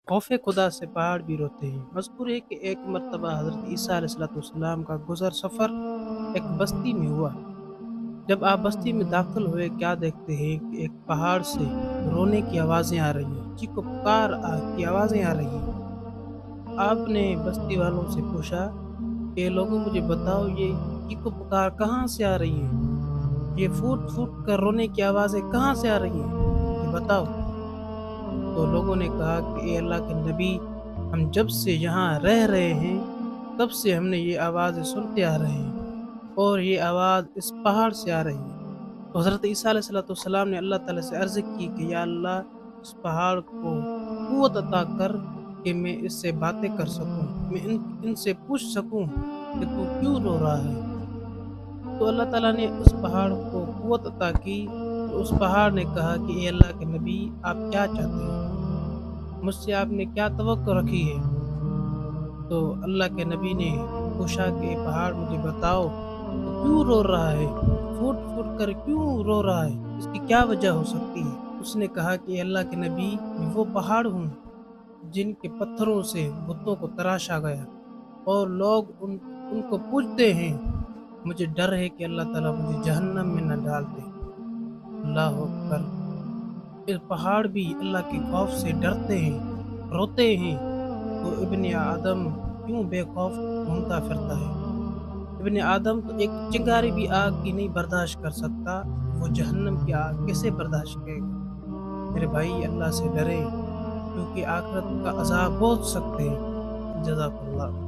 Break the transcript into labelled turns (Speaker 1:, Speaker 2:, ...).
Speaker 1: खौफ खुदा से पहाड़ भी रोते हैं۔ मज़कूर है कि एक मर्तबा हज़रत ईसा अलैहिस्सलाम का गुज़र सफ़र एक बस्ती में हुआ। जब आप बस्ती में दाखिल हुए, क्या देखते हैं कि एक पहाड़ से रोने की आवाज़ें आ रही हैं, चीखो-पुकार की आवाज़ें आ रही हैं। आपने बस्ती वालों से पूछा कि लोगों मुझे बताओ, ये चीखो-पुकार कहाँ से आ रही है? ये फूट-फूट कर रोने की आवाज़ें कहाँ से आ रही हैं? मुझे बताओ। तो लोगों ने कहा कि ए अल्लाह के नबी, हम जब से यहाँ रह रहे हैं, तब से हमने ये आवाज़ें सुनते आ रहे हैं और ये आवाज़ इस पहाड़ से आ रही है। तो हज़रत ईसा अलैहिस्सलाम ने अल्लाह ताला से अर्ज़ की कि या अल्लाह, इस पहाड़ को क़ुव्वत अता कर कि मैं इससे बातें कर सकूँ, मैं इनसे पूछ सकूँ कि तू क्यों रो रहा है? तो अल्लाह ताला ने उस पहाड़ को क़ुव्वत अता की। तो उस पहाड़ ने कहा कि ए अल्लाह के नबी, आप क्या चाहते हैं? मुझसे आपने क्या तवक्को रखी है? तो अल्लाह के नबी ने पूछा कि पहाड़ मुझे बताओ, तो क्यों रो रहा है? फूट-फूट कर क्यों रो रहा है? इसकी क्या वजह हो सकती है? उसने कहा कि अल्लाह के नबी, मैं वो पहाड़ हूँ जिनके पत्थरों से बुतों को तराशा गया और लोग उनको पूजते हैं। मुझे डर है कि अल्लाह ताला मुझे जहन्नम में न डाल दे। अल्लाह अकबर! फिर पहाड़ भी अल्लाह के खौफ से डरते हैं, रोते हैं। तो इब्ने आदम क्यों बेखौफ घूमता फिरता है? इब्ने आदम तो एक चिंगारी भी आग की नहीं बर्दाश्त कर सकता, वो जहन्नम की आग कैसे बर्दाश्त करेगा? मेरे भाई, अल्लाह से डरें, क्योंकि आखिरत का अज़ाब बहुत सख्त है। जज़ाकल्लाह।